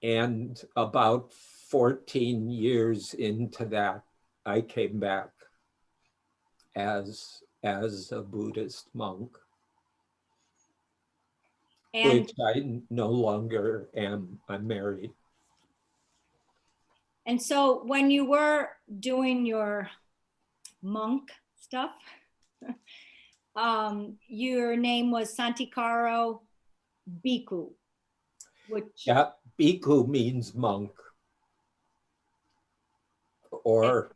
And about 14 years into that, I came back as a Buddhist monk, And which I no longer am. I'm married. and so when you were doing your monk stuff, your name was Santikaro Bhikkhu, which Yeah, bhikkhu means monk, or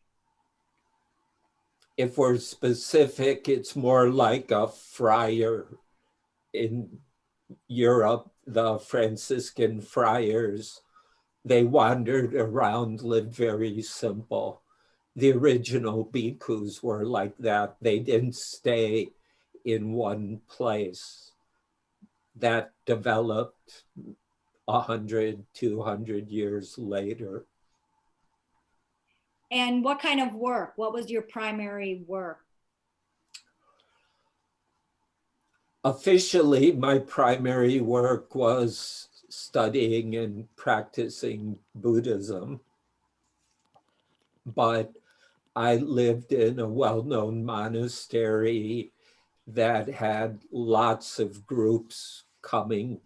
if we're specific, it's more like a friar. In Europe, the Franciscan friars, they wandered around, lived very simple. The original bhikkhus were like that. They didn't stay in one place. That developed 100, 200 years later. and what kind of work? What was your primary work? Officially, my primary work was studying and practicing Buddhism, but I lived in a well-known monastery that had lots of groups coming,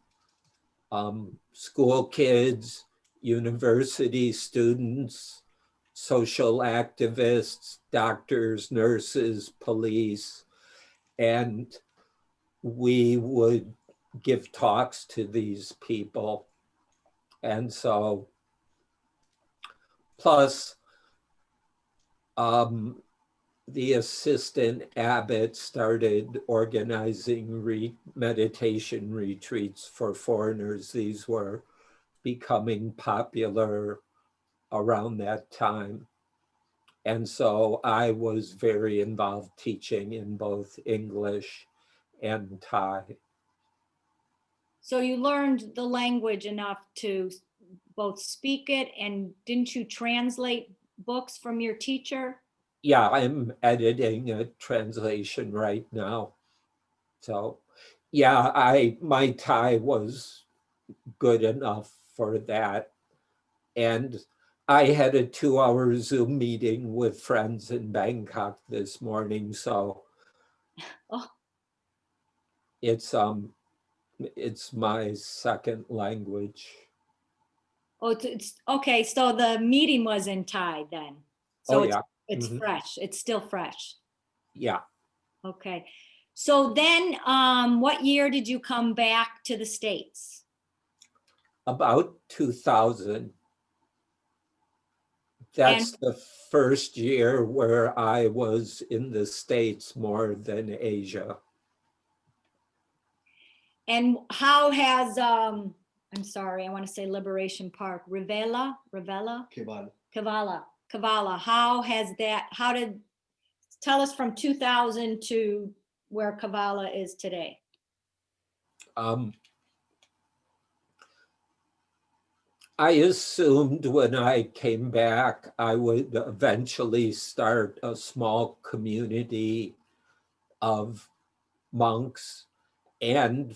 school kids, university students, social activists, doctors, nurses, police, and we would give talks to these people. And so, plus, the assistant abbot started organizing meditation retreats for foreigners. These were becoming popular around that time. And so I was very involved teaching in both English and Thai. So you learned the language enough to both speak it, and didn't you translate books from your teacher? Yeah, I'm editing a translation right now. So yeah, my Thai was good enough for that. And I had a 2-hour Zoom meeting with friends in Bangkok this morning. So Oh, it's my second language. oh, it's okay. So the meeting was in Thai then. Oh So yeah. it's fresh. It's still fresh. Yeah. Okay. So then, what year did you come back to the States? About 2000. And That's the first year where I was in the States more than Asia. and how has I'm sorry, I want to say Liberation Park, Rivella, Kavala. How has that? How did tell us from 2000 to where Kavala is today? Um, I assumed when I came back, I would eventually start a small community of monks and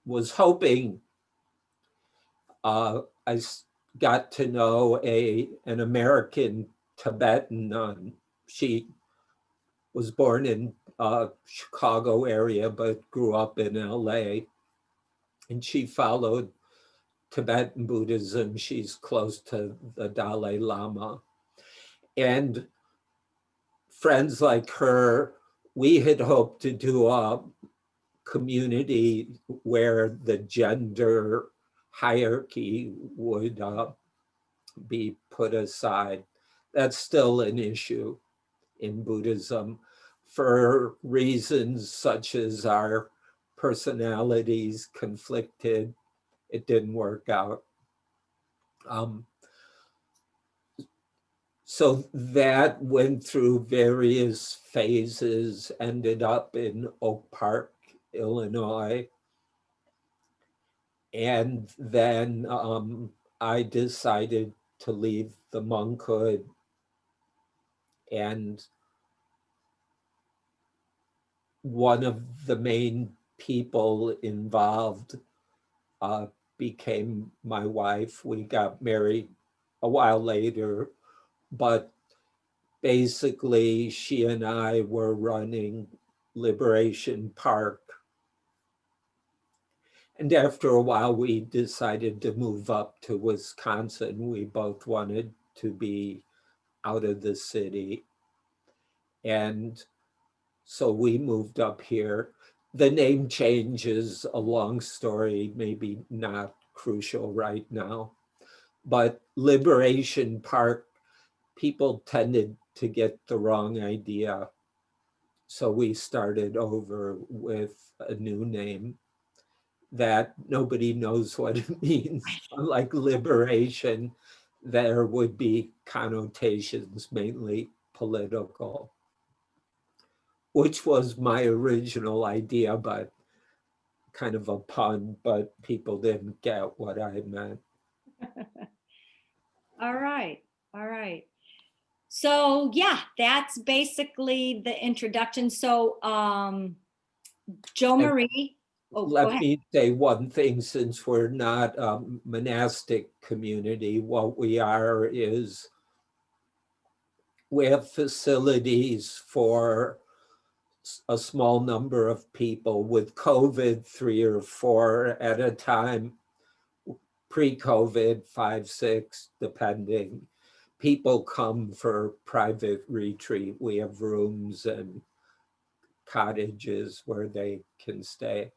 was hoping I got to know an American Tibetan nun. She was born in Chicago area, but grew up in LA. And she followed Tibetan Buddhism. She's close to the Dalai Lama. And friends like her, we had hoped to do a community where the gender hierarchy would be put aside. That's still an issue in Buddhism for reasons such as our personalities conflicted. It didn't work out. Um, so that went through various phases, ended up in Oak Park, Illinois. And then I decided to leave the monkhood, and one of the main people involved became my wife. We got married a while later, but basically she and I were running Liberation Park. And after a while, we decided to move up to Wisconsin. We both wanted to be out of the city. And so we moved up here. The name change is a long story, maybe not crucial right now. But Liberation Park, people tended to get the wrong idea. So we started over with a new name that nobody knows what it means. Unlike liberation, there would be connotations, mainly political, which was my original idea, but kind of a pun, but people didn't get what I meant. All right. All right. So yeah, that's basically the introduction. So Joe And Marie, oh, go let ahead. me say one thing, since we're not a monastic community, what we are is we have facilities for a small number of people. With COVID, 3 or 4 at a time. Pre-COVID, 5, 6, depending. People come for private retreat. We have rooms and cottages where they can stay.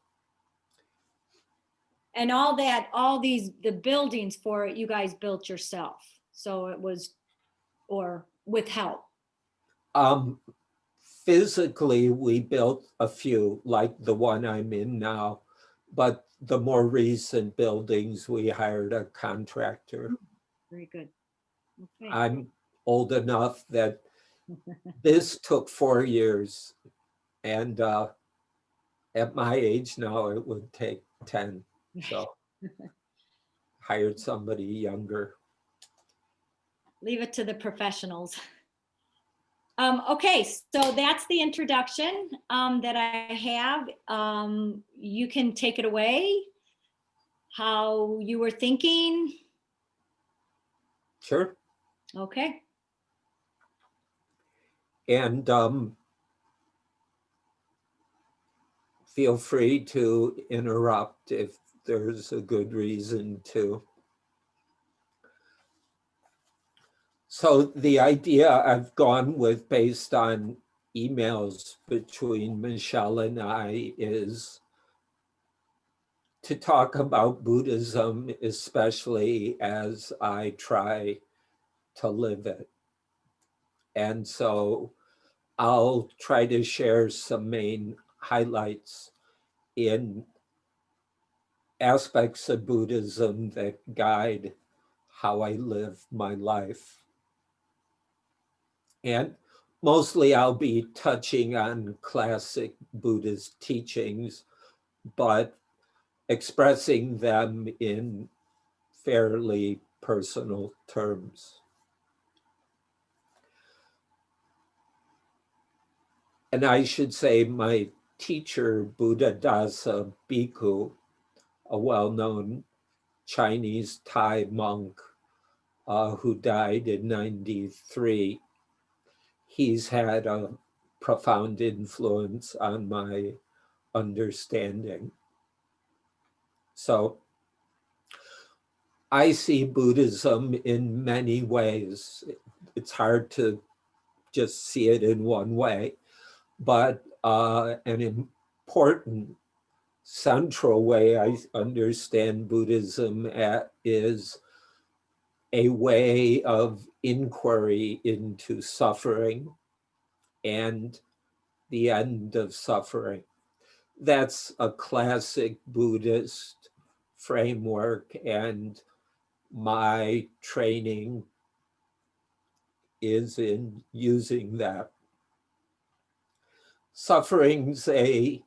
And all that, all these, the buildings for it, you guys built yourself. So it was, or with help. Physically, we built a few, like the one I'm in now, but the more recent buildings, we hired a contractor. Very good. Okay. I'm old enough that this took 4 years, and at my age now, it would take 10. So hired somebody younger. Leave it to the professionals. Okay, so that's the introduction that I have. You can take it away. How you were thinking. Sure. Okay. And feel free to interrupt if there's a good reason to. So the idea I've gone with, based on emails between Michelle and I, is to talk about Buddhism, especially as I try to live it. And so I'll try to share some main highlights in aspects of Buddhism that guide how I live my life. And mostly I'll be touching on classic Buddhist teachings, but expressing them in fairly personal terms. And I should say my teacher, Buddhadasa Bhikkhu, a well-known Chinese Thai monk who died in 93, he's had a profound influence on my understanding. So I see Buddhism in many ways. It's hard to just see it in one way, but an important central way I understand Buddhism is a way of inquiry into suffering and the end of suffering. That's a classic Buddhist framework, and my training is in using that. Suffering's a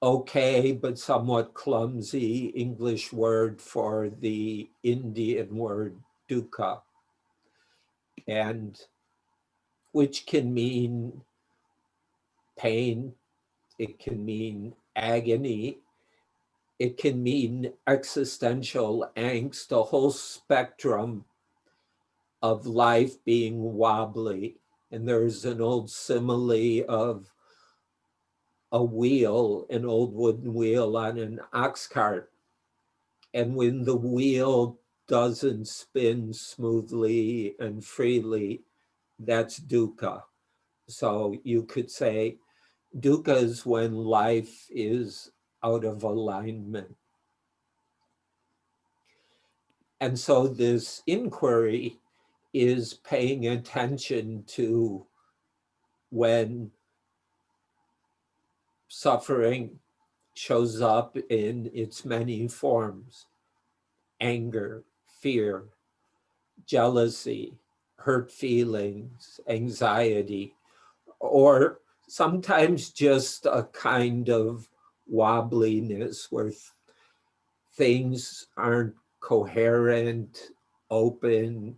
okay but somewhat clumsy English word for the Indian word dukkha, and which can mean pain, it can mean agony, it can mean existential angst, a whole spectrum of life being wobbly. And there's an old simile of a wheel, an old wooden wheel on an ox cart. And when the wheel doesn't spin smoothly and freely, that's dukkha. So you could say dukkha is when life is out of alignment. And so this inquiry is paying attention to when suffering shows up in its many forms: anger, fear, jealousy, hurt feelings, anxiety, or sometimes just a kind of wobbliness where things aren't coherent, open,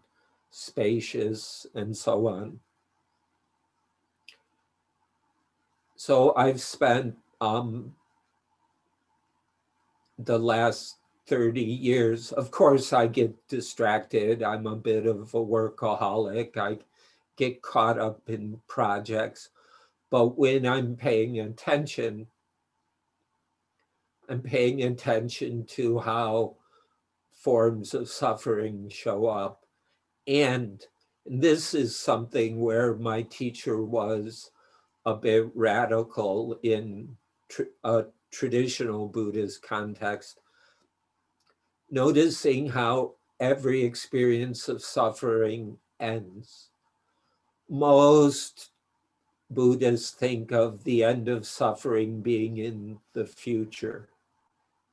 spacious, and so on. So I've spent the last 30 years, of course, I get distracted. I'm a bit of a workaholic. I get caught up in projects. But when I'm paying attention to how forms of suffering show up. And this is something where my teacher was a bit radical in a traditional Buddhist context, noticing how every experience of suffering ends. Most Buddhists think of the end of suffering being in the future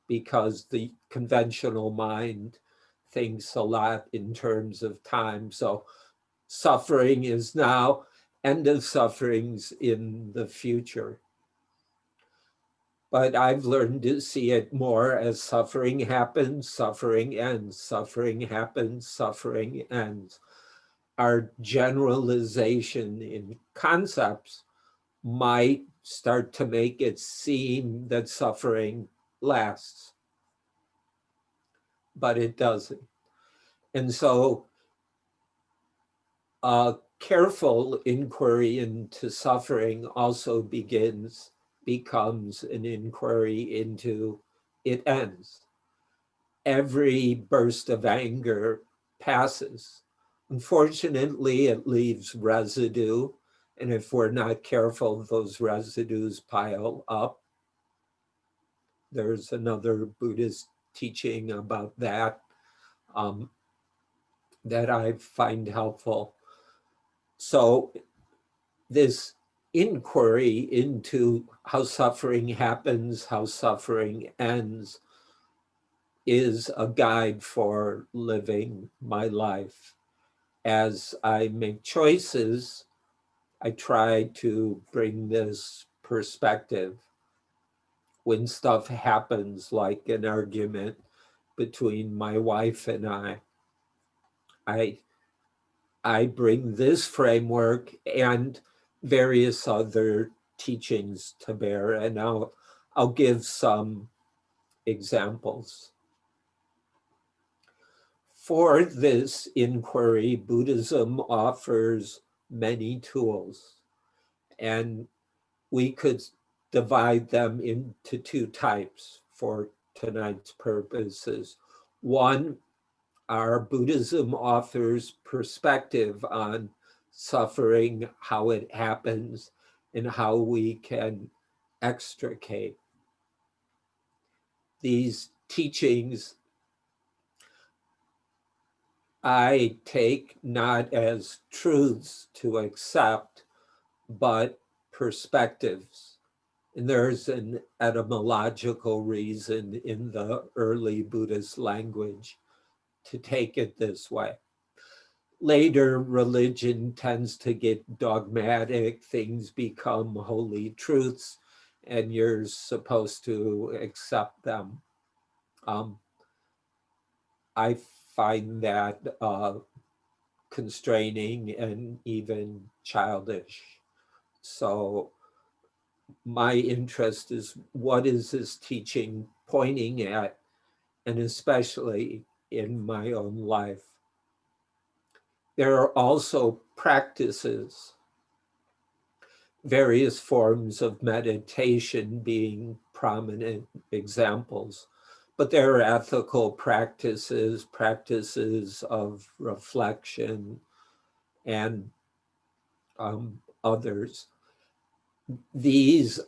because the conventional mind thinks a lot in terms of time. So suffering is now, end of suffering's in the future. But I've learned to see it more as suffering happens, suffering ends, suffering happens, suffering ends. Our generalization in concepts might start to make it seem that suffering lasts, but it doesn't. And so a careful inquiry into suffering also becomes an inquiry into it ends. Every burst of anger passes. Unfortunately, it leaves residue. And if we're not careful, those residues pile up. There's another Buddhist teaching about that that I find helpful. So this inquiry into how suffering happens, how suffering ends, is a guide for living my life. As I make choices, I try to bring this perspective. When stuff happens, like an argument between my wife and I bring this framework and various other teachings to bear, and I'll give some examples. For this inquiry, Buddhism offers many tools, and we could divide them into two types for tonight's purposes. One, our Buddhism offers perspective on suffering, how it happens, and how we can extricate. These teachings I take not as truths to accept, but perspectives. And there's an etymological reason in the early Buddhist language to take it this way. Later, religion tends to get dogmatic, things become holy truths, and you're supposed to accept them. I find that constraining and even childish. So my interest is, what is this teaching pointing at, and especially in my own life. There are also practices, various forms of meditation being prominent examples, but there are ethical practices, practices of reflection, and others. These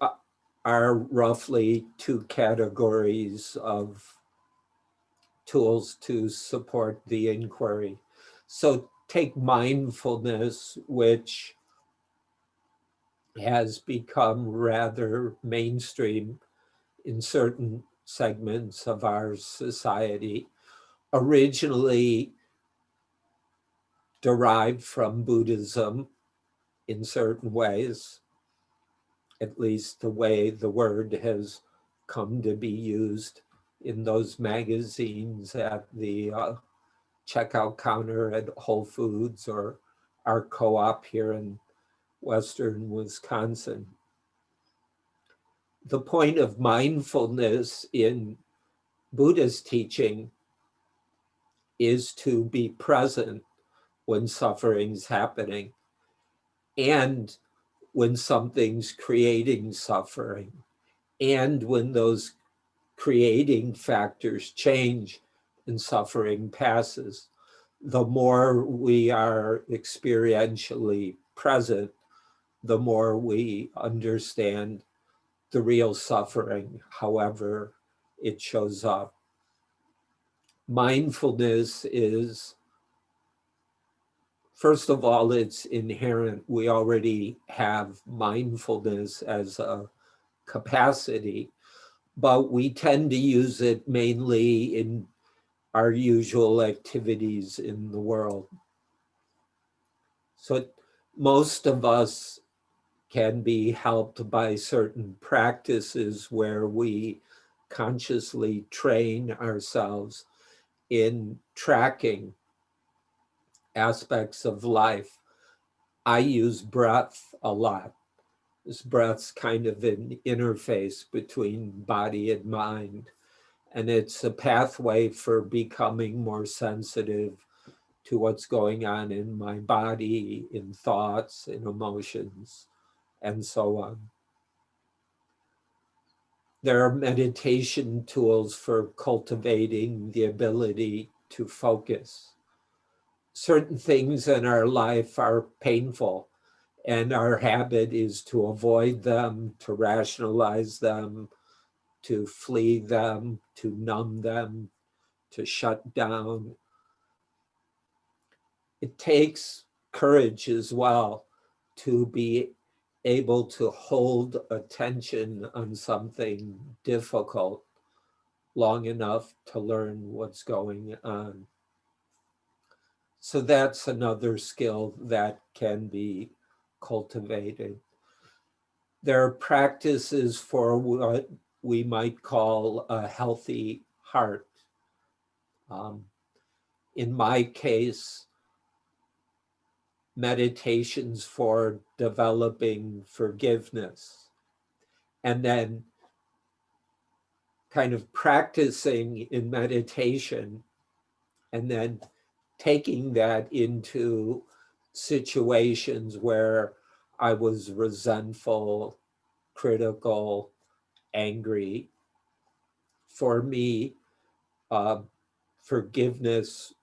are roughly two categories of tools to support the inquiry. So take mindfulness, which has become rather mainstream in certain segments of our society, originally derived from Buddhism in certain ways, at least the way the word has come to be used in those magazines at the checkout counter at Whole Foods or our co-op here in Western Wisconsin. The point of mindfulness in Buddhist teaching is to be present when suffering's happening and when something's creating suffering and when those creating factors change and suffering passes. The more we are experientially present, the more we understand the real suffering, however it shows up. Mindfulness is, first of all, it's inherent. We already have mindfulness as a capacity, but we tend to use it mainly in our usual activities in the world. So most of us can be helped by certain practices where we consciously train ourselves in tracking aspects of life. I use breath a lot. This breath's kind of an interface between body and mind. And it's a pathway for becoming more sensitive to what's going on in my body, in thoughts, in emotions, and so on. There are meditation tools for cultivating the ability to focus. Certain things in our life are painful, and our habit is to avoid them, to rationalize them, to flee them, to numb them, to shut down. It takes courage as well to be able to hold attention on something difficult long enough to learn what's going on. So that's another skill that can be cultivated. There are practices for what we might call a healthy heart. In my case, meditations for developing forgiveness, and then kind of practicing in meditation, and then taking that into situations where I was resentful, critical, angry. For me, forgiveness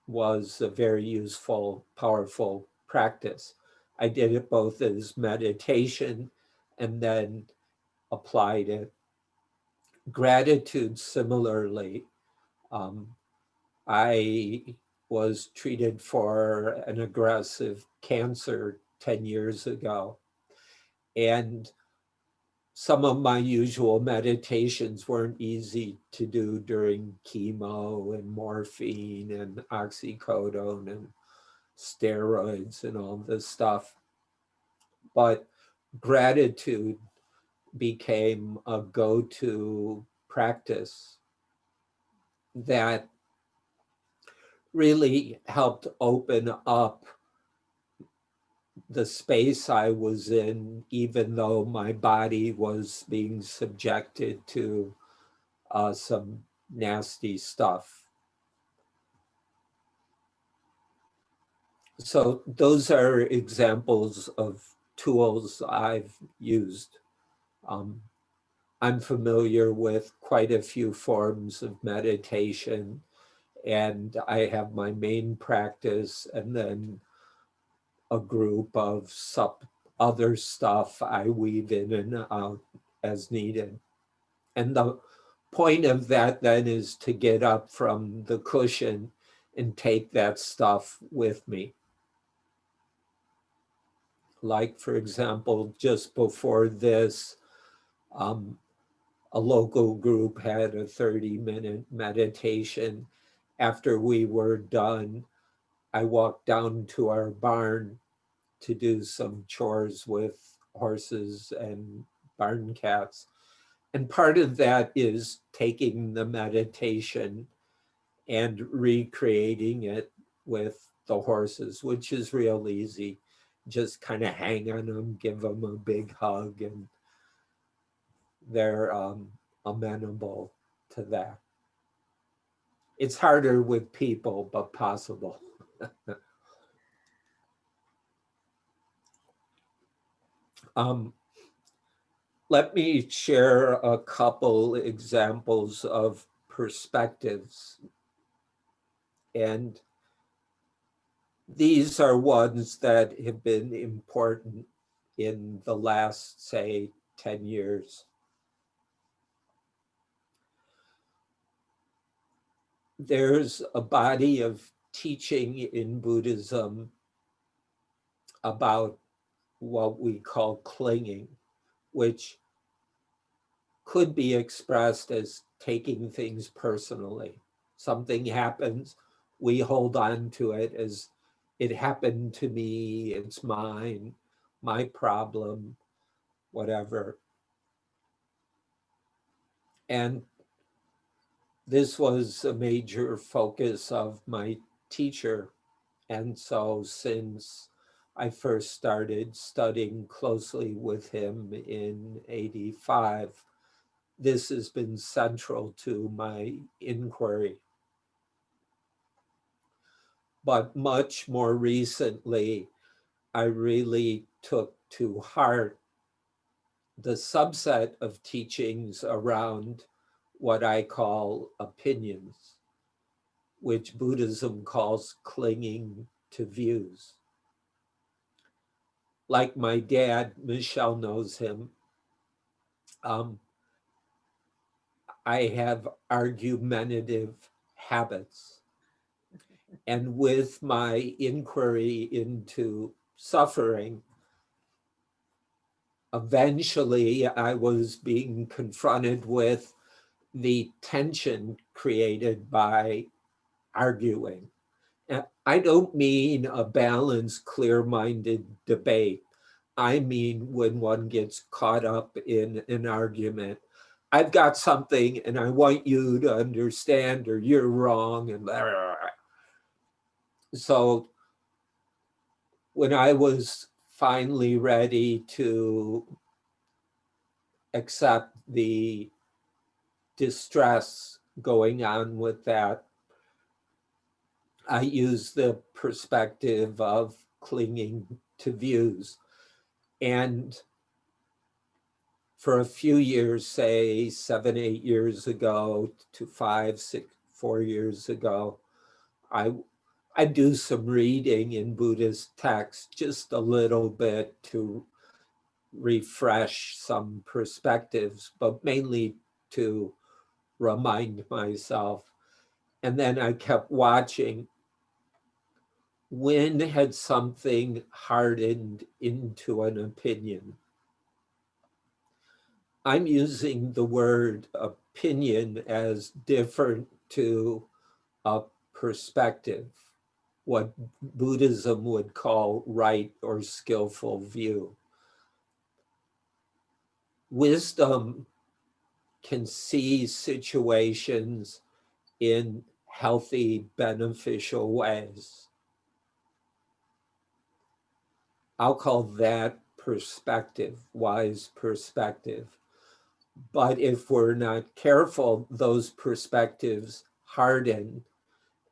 was a very useful, powerful practice. I did it both as meditation and then applied it. Gratitude, similarly. I was treated for an aggressive cancer 10 years ago. And some of my usual meditations weren't easy to do during chemo and morphine and oxycodone and steroids and all this stuff. But gratitude became a go-to practice that really helped open up the space I was in, even though my body was being subjected to some nasty stuff. So those are examples of tools I've used. I'm familiar with quite a few forms of meditation, and I have my main practice and then a group of other stuff I weave in and out as needed. And the point of that then is to get up from the cushion and take that stuff with me. Like, for example, just before this, a local group had a 30-minute meditation. After we were done, I walked down to our barn to do some chores with horses and barn cats. And part of that is taking the meditation and recreating it with the horses, which is real easy. Just kind of hang on them, give them a big hug, and they're amenable to that. It's harder with people, but possible. Let me share a couple examples of perspectives. And these are ones that have been important in the last, say, 10 years. There's a body of teaching in Buddhism about what we call clinging, which could be expressed as taking things personally. Something happens, we hold on to it as it happened to me, it's mine, my problem, whatever. And this was a major focus of my teacher. And so since I first started studying closely with him in '85, this has been central to my inquiry. But much more recently, I really took to heart the subset of teachings around what I call opinions, which Buddhism calls clinging to views. Like my dad, Michelle knows him, I have argumentative habits. And with my inquiry into suffering, eventually I was being confronted with the tension created by arguing. And I don't mean a balanced, clear-minded debate. I mean when one gets caught up in an argument. I've got something and I want you to understand, or you're wrong, and blah, blah, blah. So when I was finally ready to accept the distress going on with that, I use the perspective of clinging to views. And for a few years, say 7, 8 years ago to 5, 6, 4 years ago, I do some reading in Buddhist texts, just a little bit to refresh some perspectives, but mainly to remind myself. And then I kept watching. When had something hardened into an opinion? I'm using the word opinion as different to a perspective, what Buddhism would call right or skillful view. Wisdom can see situations in healthy, beneficial ways. I'll call that perspective, wise perspective. But if we're not careful, those perspectives harden,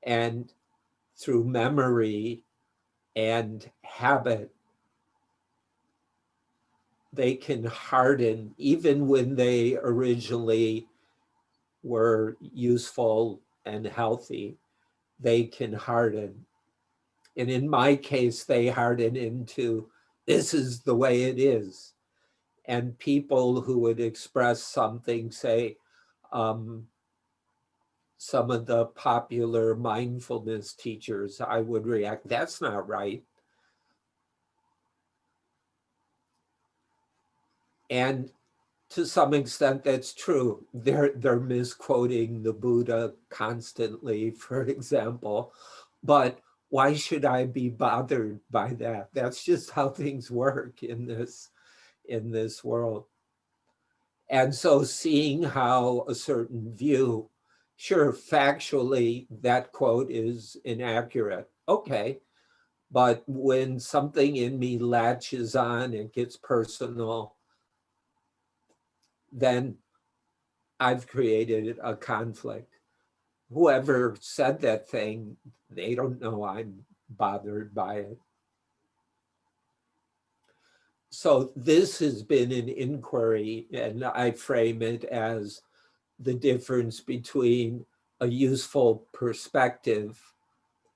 and through memory and habit, they can harden even when they originally were useful and healthy. They can harden. And in my case, they harden into this is the way it is. And people who would express something, say, some of the popular mindfulness teachers, I would react, that's not right. And to some extent, that's true. They're misquoting the Buddha constantly, for example. But why should I be bothered by that? That's just how things work in this world. And so seeing how a certain view, sure, factually, that quote is inaccurate. Okay. But when something in me latches on, it gets personal, then I've created a conflict. Whoever said that thing, they don't know I'm bothered by it. So this has been an inquiry, and I frame it as the difference between a useful perspective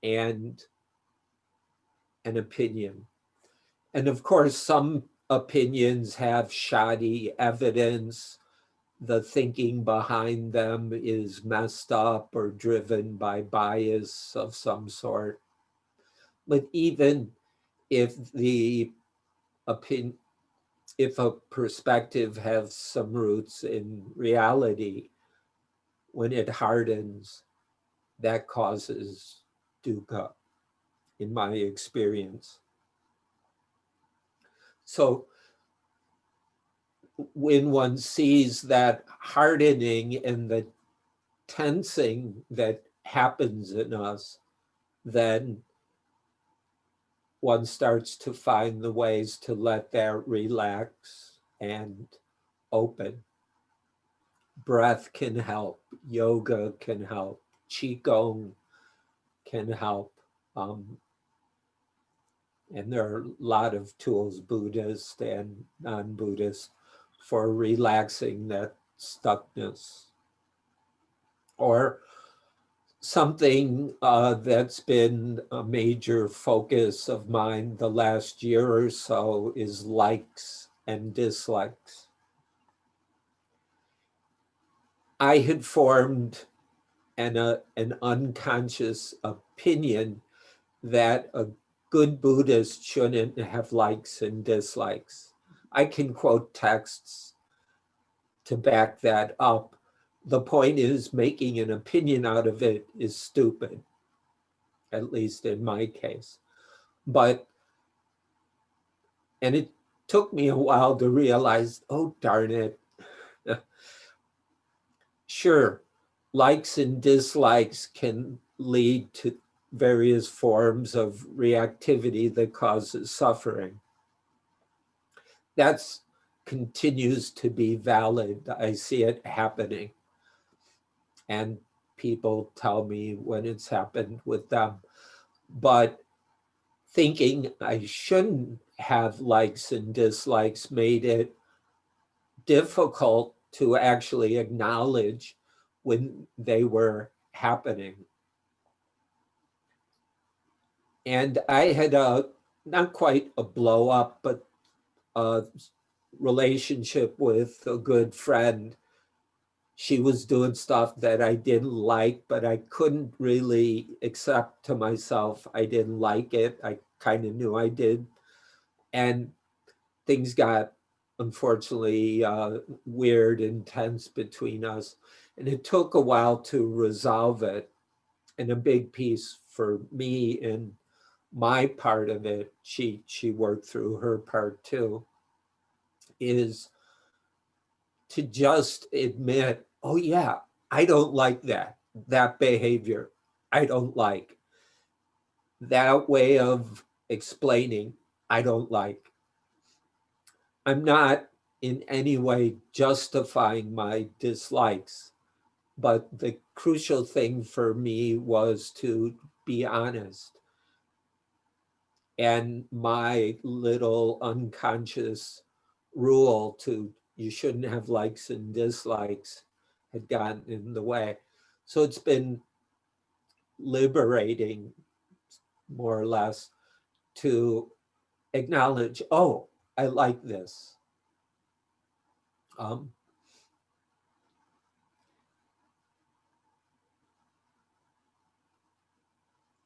and an opinion. And of course, some opinions have shoddy evidence. The thinking behind them is messed up or driven by bias of some sort. But even if the opinion, if a perspective has some roots in reality, when it hardens, that causes dukkha, in my experience. So when one sees that hardening and the tensing that happens in us, then one starts to find the ways to let that relax and open. Breath can help, yoga can help, qigong can help. And there are a lot of tools, Buddhist and non-Buddhist, for relaxing that stuckness. Or something that's been a major focus of mine the last year or so is likes and dislikes. I had formed an unconscious opinion that a good Buddhist shouldn't have likes and dislikes. I can quote texts to back that up. The point is, making an opinion out of it is stupid, at least in my case. And it took me a while to realize, oh, darn it. Sure, likes and dislikes can lead to various forms of reactivity that causes suffering. That continues to be valid. I see it happening. And people tell me when it's happened with them. But thinking I shouldn't have likes and dislikes made it difficult to actually acknowledge when they were happening. And I had not quite a blow up, but a relationship with a good friend. She was doing stuff that I didn't like, but I couldn't really accept to myself I didn't like it. I kind of knew I did. And things got, unfortunately, weird and tense between us. And it took a while to resolve it. And a big piece for me in my part of it, she worked through her part too, is to just admit, oh yeah, I don't like that behavior. I don't like that way of explaining. I don't like. I'm not in any way justifying my dislikes. But the crucial thing for me was to be honest. And my little unconscious rule to you shouldn't have likes and dislikes had gotten in the way. So it's been liberating, more or less, to acknowledge, oh, I like this.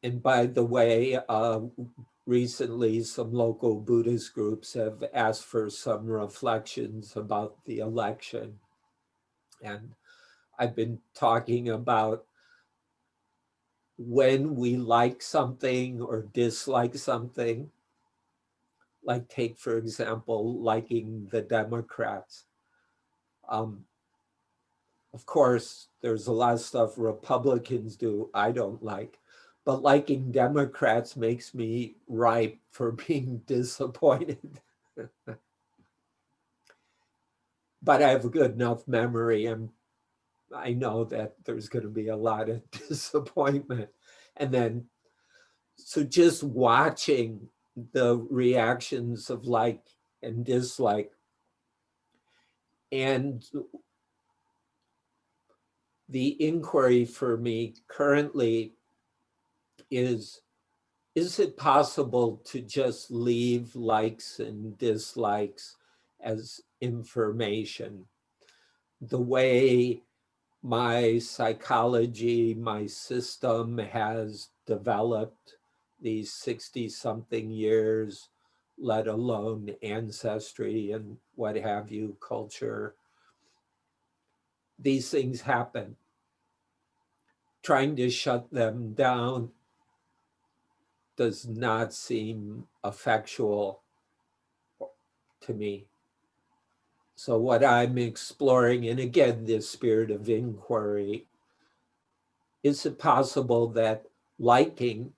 And by the way, recently some local Buddhist groups have asked for some reflections about the election. And I've been talking about when we like something or dislike something, like take, for example, liking the Democrats. Of course, there's a lot of stuff Republicans do I don't like, but liking Democrats makes me ripe for being disappointed. But I have a good enough memory, and I know that there's going to be a lot of disappointment. And then, so just watching the reactions of like and dislike, and the inquiry for me currently is it possible to just leave likes and dislikes as information? The way my psychology, my system has developed these 60-something years, let alone ancestry and what have you, culture. These things happen. Trying to shut them down does not seem effectual to me. So what I'm exploring, and again, this spirit of inquiry, is it possible that liking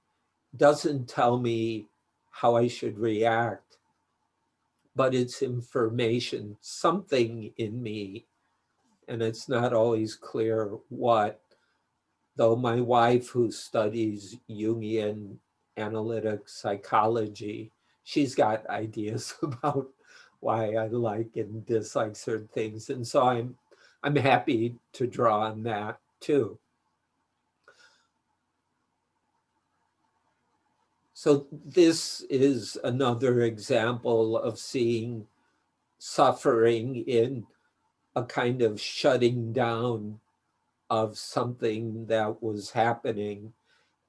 doesn't tell me how I should react, but it's information, something in me, and it's not always clear what, though my wife, who studies Jungian analytic psychology, she's got ideas about why I like and dislike certain things. And so I'm happy to draw on that too. So this is another example of seeing suffering in a kind of shutting down of something that was happening,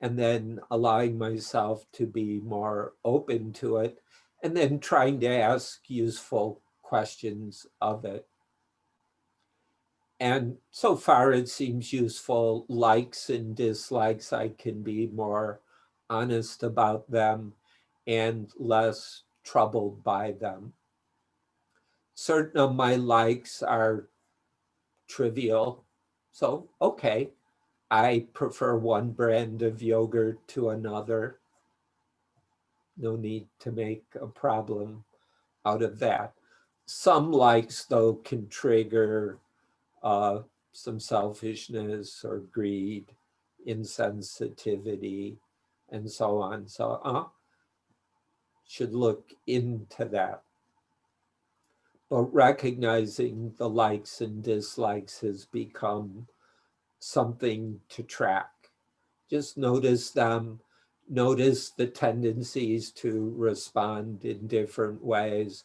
and then allowing myself to be more open to it, and then trying to ask useful questions of it. And so far it seems useful. Likes and dislikes, I can be more honest about them and less troubled by them. Certain of my likes are trivial. So, okay, I prefer one brand of yogurt to another. No need to make a problem out of that. Some likes, though, can trigger some selfishness or greed, insensitivity, and so on. So should look into that. But recognizing the likes and dislikes has become something to track. Just notice them, notice the tendencies to respond in different ways.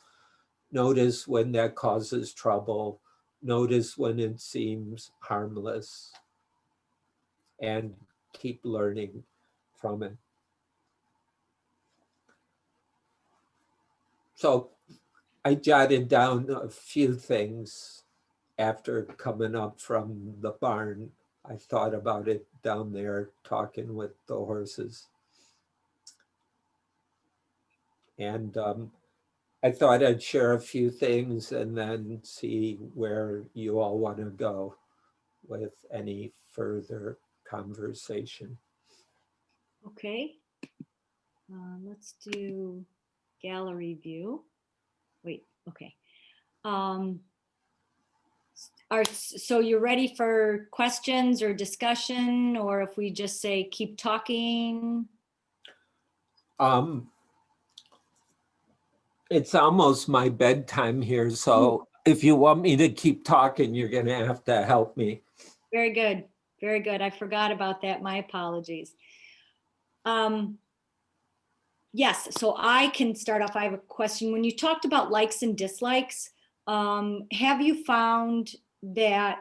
Notice when that causes trouble. Notice when it seems harmless, and keep learning from it. So I jotted down a few things after coming up from the barn. I thought about it down there talking with the horses. And I thought I'd share a few things and then see where you all want to go with any further conversation. Okay. Let's do gallery view. Wait, okay. So you're ready for questions or discussion, or if we just say keep talking? It's almost my bedtime here, so if you want me to keep talking, you're going to have to help me. Very good. Very good. I forgot about that. My apologies. Yes, so I can start off. I have a question. When you talked about likes and dislikes, have you found that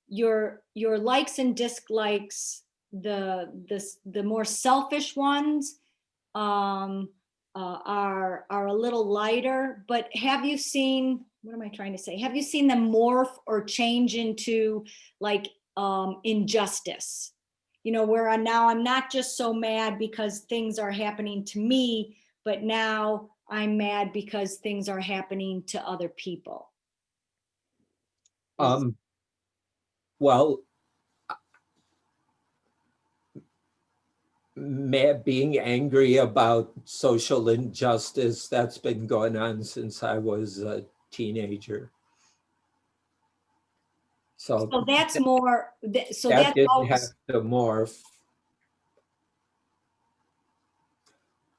your likes and dislikes, the more selfish ones, are a little lighter? But have you seen, what am I trying to say? Have you seen them morph or change into like injustice? You know, where now I'm not just so mad because things are happening to me, but now I'm mad because things are happening to other people. Well, being angry about social injustice, that's been going on since I was a teenager. So that's more, so that that's didn't always, have to morph.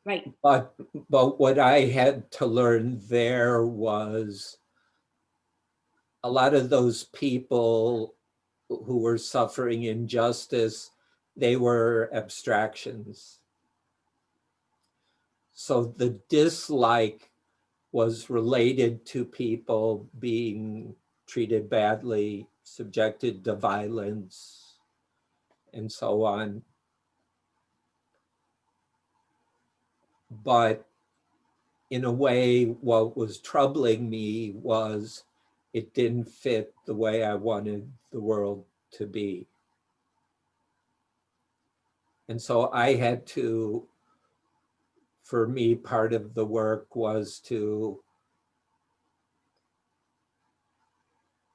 right. But what I had to learn there was a lot of those people who were suffering injustice, they were abstractions. So the dislike was related to people being treated badly, subjected to violence, and so on. But in a way, what was troubling me was it didn't fit the way I wanted the world to be. And so I had to, for me, part of the work was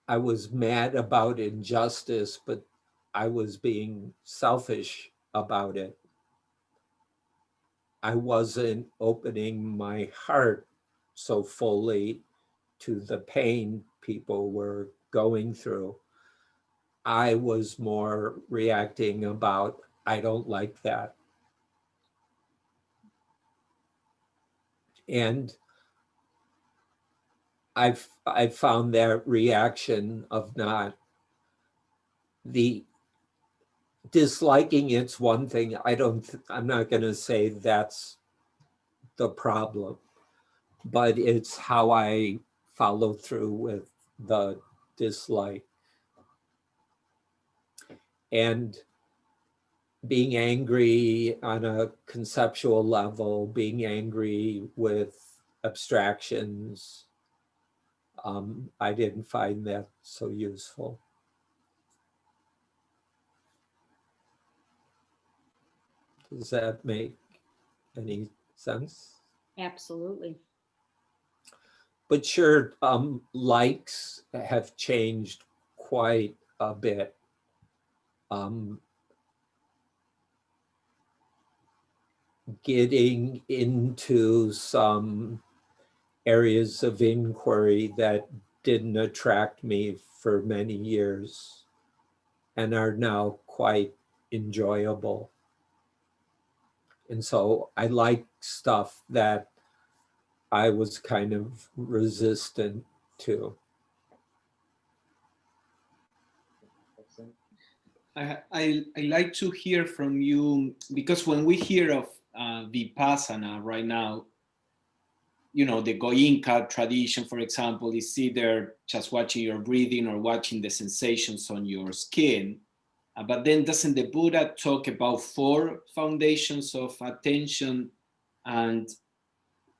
I was mad about injustice, but I was being selfish about it. I wasn't opening my heart so fully to the pain people were going through. I was more reacting about, I don't like that. And I found that reaction of not the disliking, it's one thing. I'm not going to say that's the problem, but it's how I follow through with the dislike. And being angry on a conceptual level, being angry with abstractions, I didn't find that so useful. Does that make any sense? Absolutely. But sure, likes have changed quite a bit. Getting into some areas of inquiry that didn't attract me for many years and are now quite enjoyable. And so I like stuff that I was kind of resistant to. I like to hear from you, because when we hear of Vipassana right now, you know, the Goenka tradition, for example, is either just watching your breathing or watching the sensations on your skin. But then doesn't the Buddha talk about 4 foundations of attention? And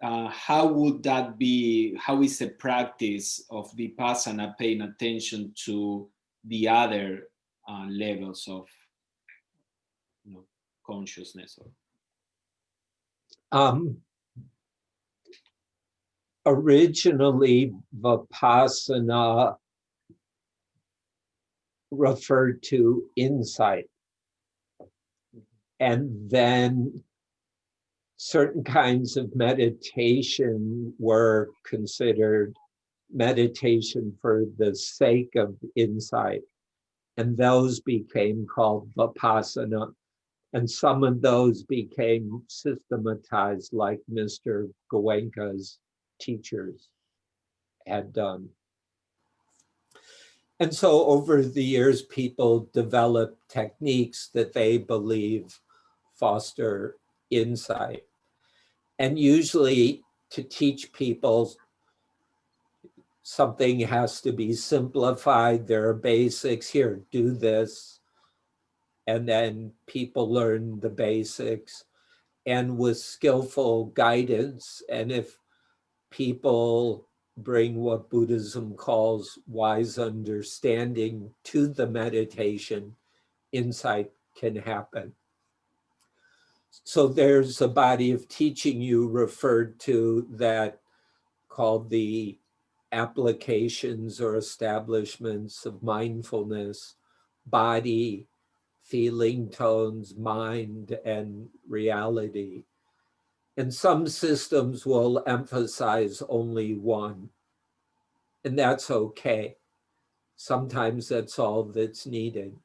how would that be? How is the practice of Vipassana paying attention to the other levels of, you know, consciousness? Originally, Vipassana referred to insight. And then certain kinds of meditation were considered meditation for the sake of insight, and those became called vipassana. And some of those became systematized, like Mr. Goenka's teachers had done. And so over the years, people developed techniques that they believe foster insight. And usually to teach people, something has to be simplified. There are basics. Here, do this. And then people learn the basics. And with skillful guidance, and if people bring what Buddhism calls wise understanding to the meditation, insight can happen. So there's a body of teaching you referred to that called the applications or establishments of mindfulness, body, feeling tones, mind, and reality. And some systems will emphasize only one, and that's okay. Sometimes that's all that's needed.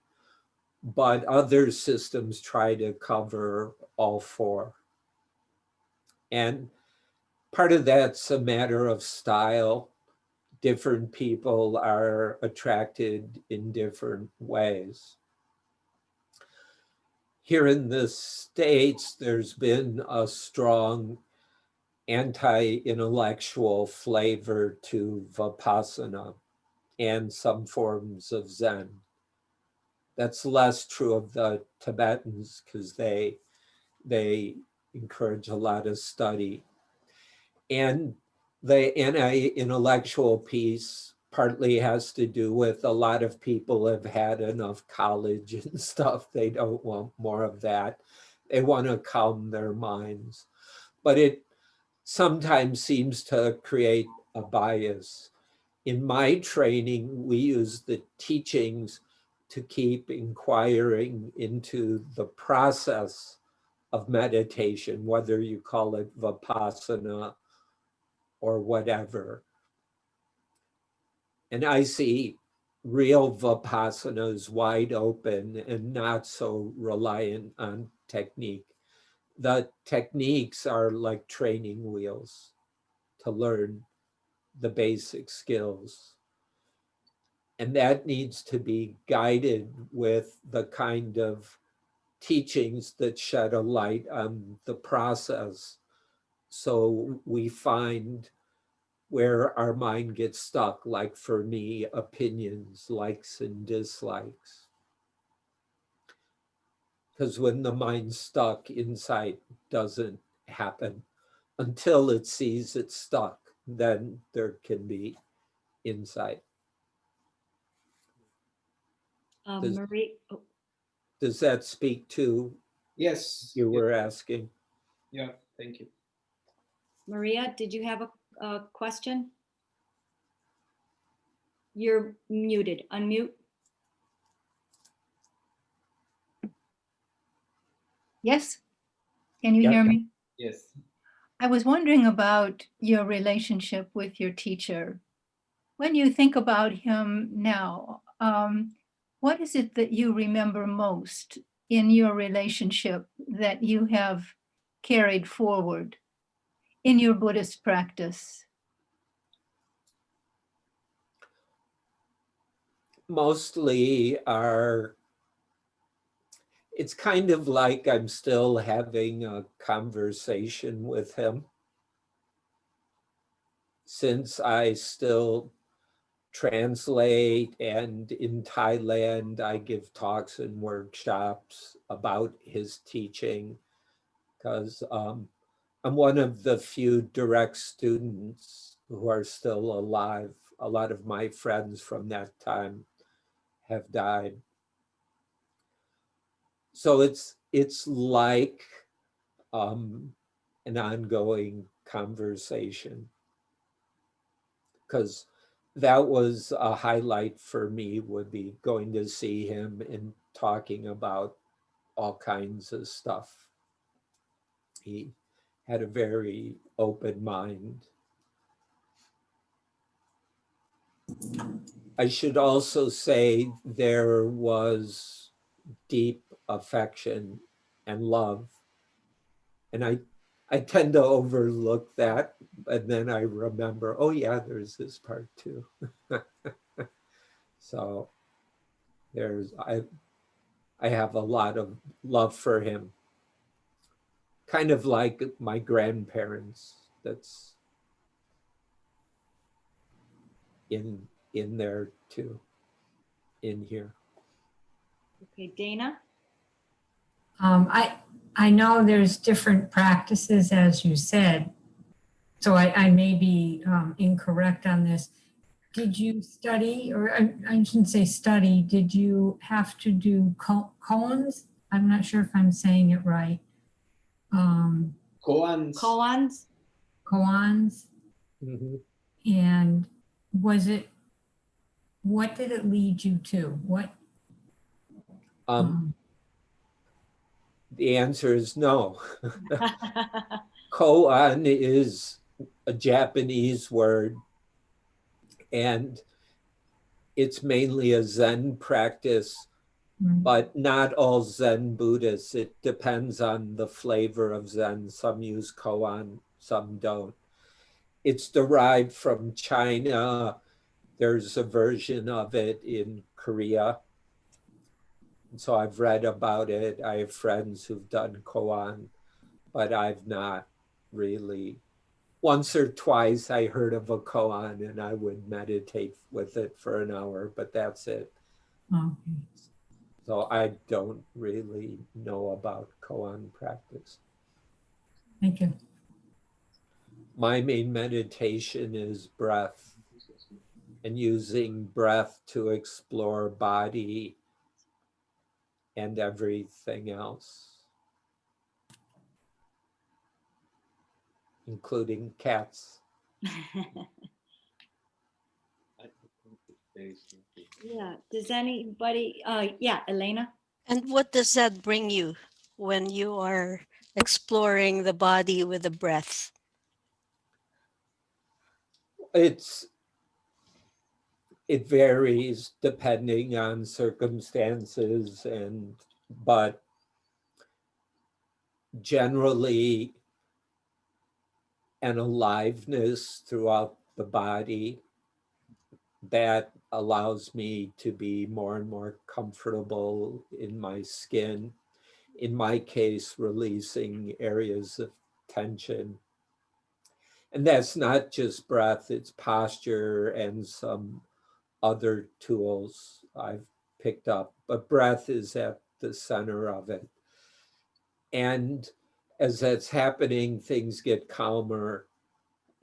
But other systems try to cover all four. And part of that's a matter of style. Different people are attracted in different ways. Here in the States, there's been a strong anti-intellectual flavor to Vipassana and some forms of Zen. That's less true of the Tibetans because they encourage a lot of study. And the anti-intellectual piece partly has to do with a lot of people have had enough college and stuff. They don't want more of that. They want to calm their minds. But it sometimes seems to create a bias. In my training, we use the teachings to keep inquiring into the process of meditation, whether you call it Vipassana or whatever. And I see real Vipassana is wide open and not so reliant on technique. The techniques are like training wheels to learn the basic skills. And that needs to be guided with the kind of teachings that shed a light on the process. So we find where our mind gets stuck, like for me, opinions, likes and dislikes. Because when the mind's stuck, insight doesn't happen until it sees it's stuck. Then there can be insight. Marie, Does that speak to Yes. you were asking? Yeah, thank you. Maria, did you have a question? You're muted. Unmute. Yes, can you Yeah. hear me? Yes. I was wondering about your relationship with your teacher. When you think about him now, what is it that you remember most in your relationship that you have carried forward in your Buddhist practice? Mostly it's kind of like I'm still having a conversation with him, since I still translate, and in Thailand I give talks and workshops about his teaching, because I'm one of the few direct students who are still alive. A lot of my friends from that time have died. So it's like an ongoing conversation, because that was a highlight for me, would be going to see him and talking about all kinds of stuff. had a very open mind. I should also say there was deep affection and love. And I tend to overlook that, and then I remember, oh yeah, there's this part too. So I have a lot of love for him. Kind of like my grandparents, that's in there too, in here. Okay, Dana? I know there's different practices, as you said, so I may be incorrect on this. Did you study, or I shouldn't say study, did you have to do koans? I'm not sure if I'm saying it right. Koans. Koans? Koans. Mhm. And what did it lead you to? The answer is no. Koan is a Japanese word, and it's mainly a Zen practice, but not all Zen Buddhists. It depends on the flavor of Zen. Some use koan, some don't. It's derived from China. There's a version of it in Korea. So I've read about it. I have friends who've done koan, but I've not really. Once or twice I heard of a koan and I would meditate with it for an hour, but that's it. Okay. So I don't really know about koan practice. Thank you. My main meditation is breath, and using breath to explore body and everything else, including cats. Yeah, does anybody, yeah, Elena? And what does that bring you when you are exploring the body with the breath? It varies depending on circumstances, but generally an aliveness throughout the body that allows me to be more and more comfortable in my skin. In my case, releasing areas of tension. And that's not just breath, it's posture and some other tools I've picked up, but breath is at the center of it. And as that's happening, things get calmer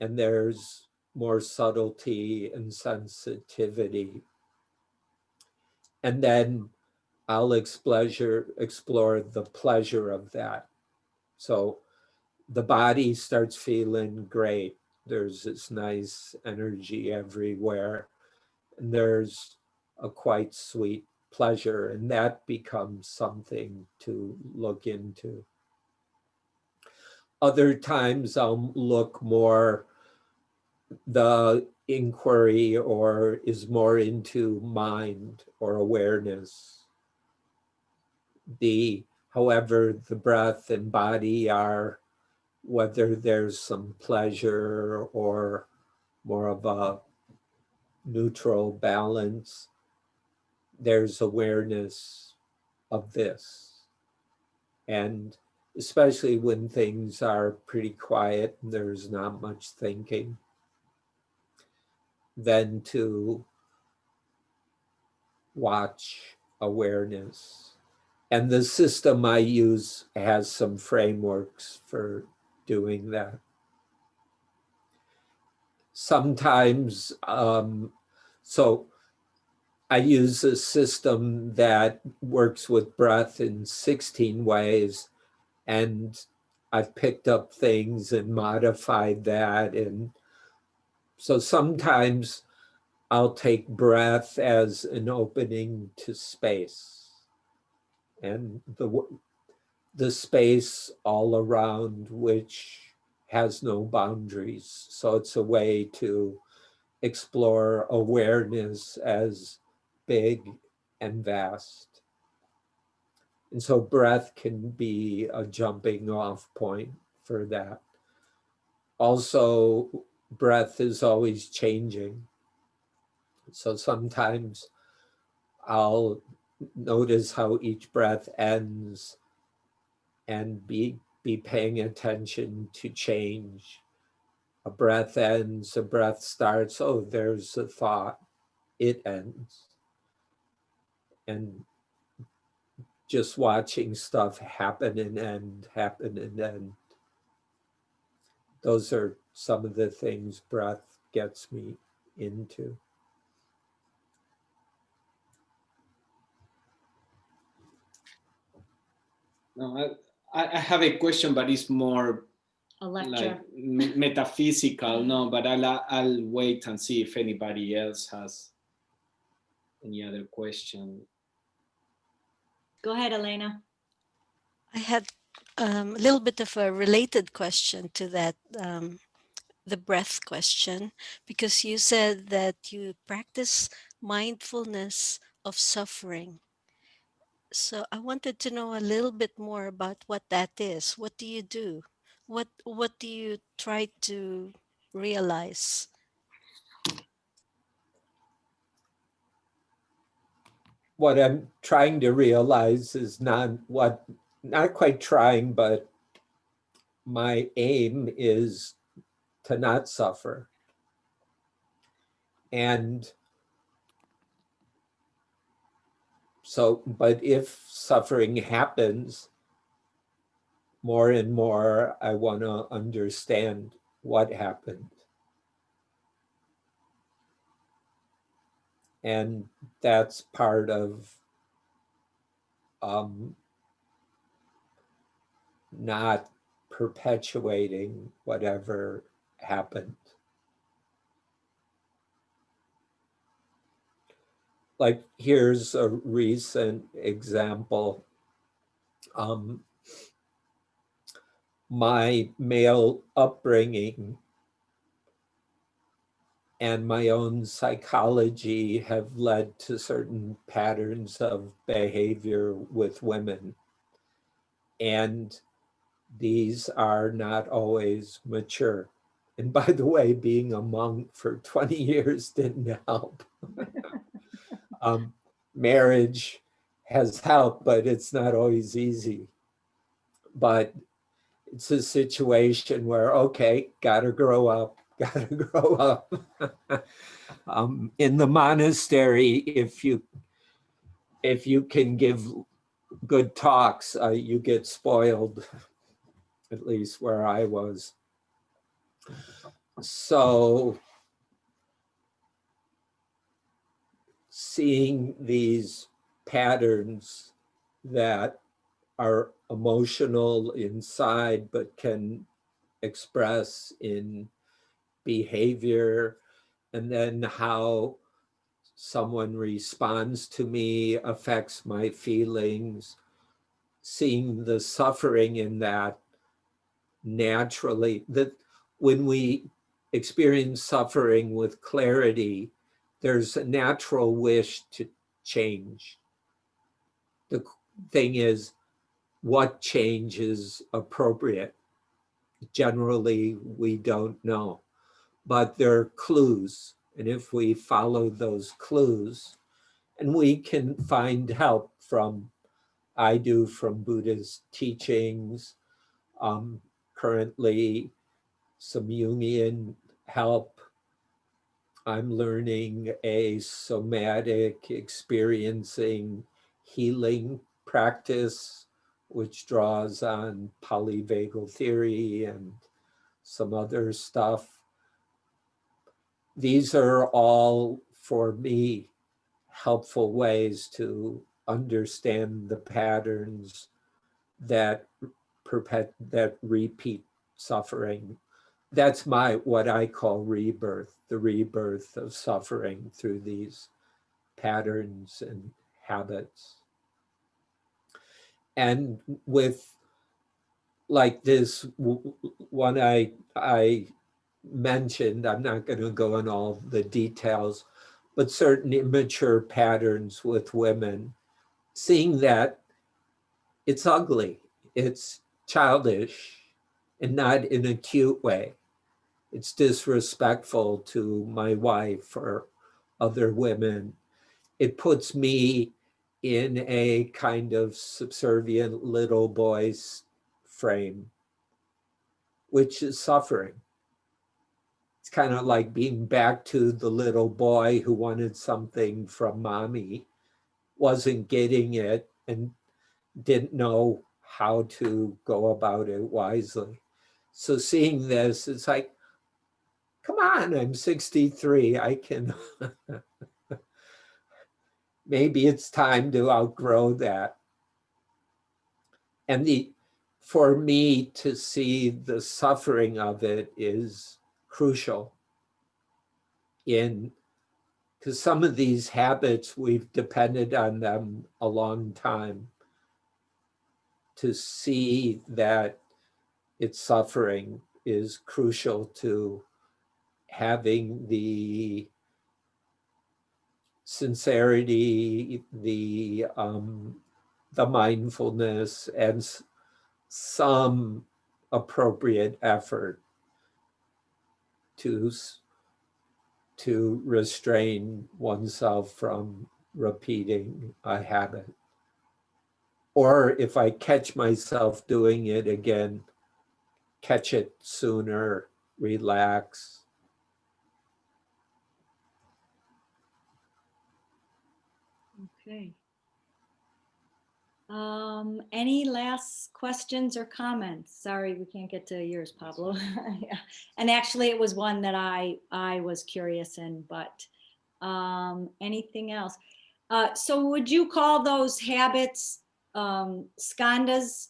and there's more subtlety and sensitivity. And then I'll explore the pleasure of that. So the body starts feeling great. There's this nice energy everywhere. And there's a quite sweet pleasure, and that becomes something to look into. Other times I'll look more, the inquiry or is more into mind or awareness. However, the breath and body are, whether there's some pleasure or more of a neutral balance, there's awareness of this. And especially when things are pretty quiet and there's not much thinking, then to watch awareness. And the system I use has some frameworks for doing that. Sometimes, so I use a system that works with breath in 16 ways, and I've picked up things and modified that. And so sometimes I'll take breath as an opening to space, and the space all around which has no boundaries. So it's a way to explore awareness as big and vast. And so breath can be a jumping off point for that. Also, breath is always changing. So sometimes I'll notice how each breath ends and be paying attention to change. A breath ends, a breath starts. Oh, there's a thought, it ends. And just watching stuff happen and end, happen and end. Those are some of the things breath gets me into. No, I have a question, but it's more A lecture. like metaphysical. No, but I'll wait and see if anybody else has any other question. Go ahead, Elena. I had a little bit of a related question to that, the breath question, because you said that you practice mindfulness of suffering. So I wanted to know a little bit more about what that is. What do you do? What do you try to realize? What I'm trying to realize is not quite trying, but my aim is to not suffer. And so, but if suffering happens, more and more, I want to understand what happened. And that's part of not perpetuating whatever happened. Like, here's a recent example. My male upbringing and my own psychology have led to certain patterns of behavior with women. And these are not always mature. And by the way, being a monk for 20 years didn't help. Marriage has helped, but it's not always easy. But it's a situation where, okay, gotta grow up, gotta grow up. In the monastery, if you can give good talks, you get spoiled, at least where I was. So seeing these patterns that are emotional inside but can express in behavior, and then how someone responds to me affects my feelings, seeing the suffering in that naturally, that when we experience suffering with clarity, there's a natural wish to change. The thing is, what change is appropriate? Generally, we don't know, but there are clues. And if we follow those clues, and we can find help from, I do, from Buddhist teachings, currently some Jungian help. I'm learning a somatic experiencing healing practice, which draws on polyvagal theory and some other stuff. These are all, for me, helpful ways to understand the patterns that repeat suffering. That's what I call rebirth, the rebirth of suffering through these patterns and habits. And with like this one I mentioned, I'm not going to go in all the details, but certain immature patterns with women, seeing that it's ugly, it's childish, and not in a cute way. It's disrespectful to my wife or other women. It puts me in a kind of subservient little boy's frame, which is suffering. It's kind of like being back to the little boy who wanted something from mommy, wasn't getting it, and didn't know how to go about it wisely. So seeing this, it's like, come on, I'm 63. I can, maybe it's time to outgrow that. And for me to see the suffering of it is crucial because some of these habits, we've depended on them a long time. To see that it's suffering is crucial to having the sincerity, the mindfulness, and some appropriate effort to restrain oneself from repeating a habit. Or if I catch myself doing it again, catch it sooner, relax. Okay. Any last questions or comments? Sorry, we can't get to yours, Pablo. Yeah. And actually it was one that I was curious in, but anything else? So would you call those habits skandhas?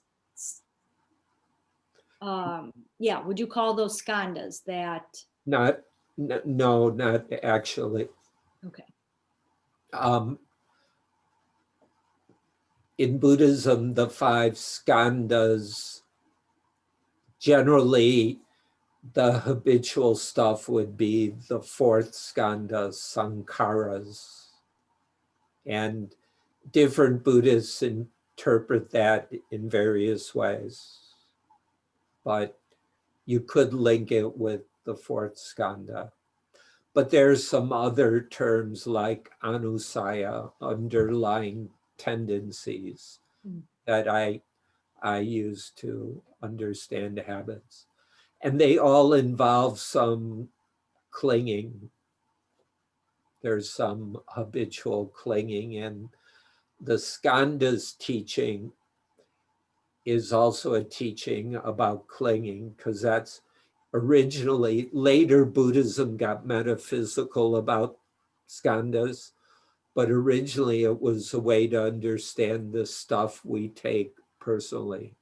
Yeah, would you call those skandhas that? No, not actually. Okay. In Buddhism, the 5 skandhas, generally the habitual stuff would be the 4th skandha, sankharas. And different Buddhists interpret that in various ways. But you could link it with the 4th skandha. But there's some other terms like anusaya, underlying tendencies, that I use to understand habits. And they all involve some clinging. There's some habitual clinging, and the skandha's teaching is also a teaching about clinging, because that's originally, later Buddhism got metaphysical about skandhas, but originally it was a way to understand the stuff we take personally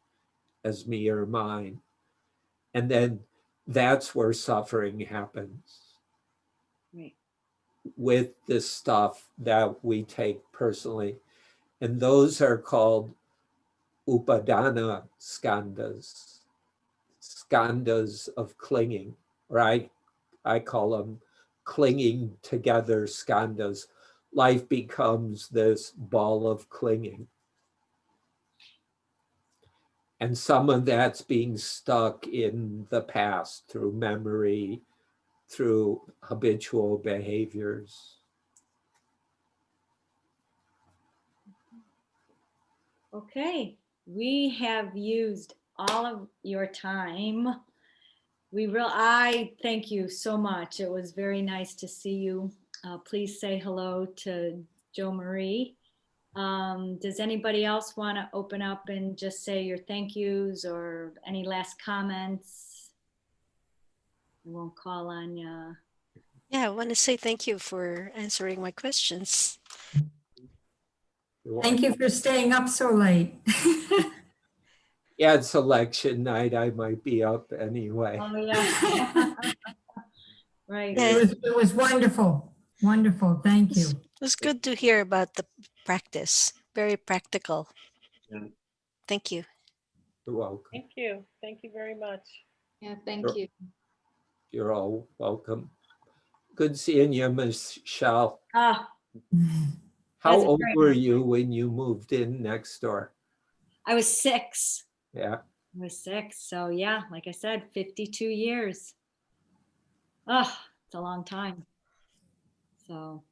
as me or mine. And then that's where suffering happens. Right. With this stuff that we take personally. And those are called upadana skandhas, skandhas of clinging, or I call them clinging together skandhas. Life becomes this ball of clinging. And some of that's being stuck in the past through memory, through habitual behaviors. Okay, we have used all of your time. I thank you so much. It was very nice to see you. Please say hello to Jo Marie. Does anybody else want to open up and just say your thank yous or any last comments? I won't call on you. Yeah, I want to say thank you for answering my questions. Thank you for staying up so late. Yeah, it's election night. I might be up anyway. Oh, yeah. Right. Yeah, It was wonderful. Wonderful. Thank you. it was good to hear about the practice. Very practical. Yeah. Thank you. You're welcome. Thank you. Thank you very much. Yeah, thank Sure. you. You're all welcome. Good seeing you, Michelle. Ah, How That's old great. were you when you moved in next door? I was 6. Yeah. I was 6. So yeah, like I said, 52 years. Oh, it's a long time. So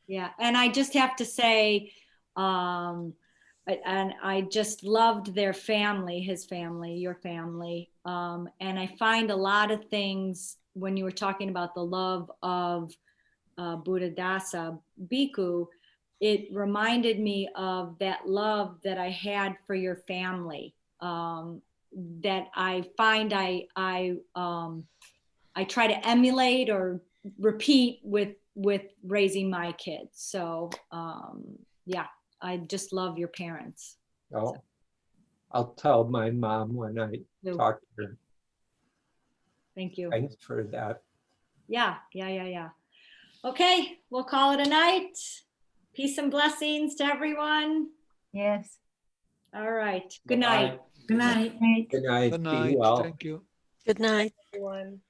yeah, and I just have to say, and I just loved their family, his family, your family. And I find a lot of things when you were talking about the love of Buddhadasa Bhikkhu, it reminded me of that love that I had for your family. That I find I try to emulate or repeat with raising my kids. So yeah, I just love your parents. Oh, I'll tell my mom when I So, talk to her. thank you. Thanks for that. Yeah. Okay, we'll call it a night. Peace and blessings to everyone. Yes. All right. Good night. Good night. Right. Good night. Good Be night. well. Thank you. Good night. Everyone.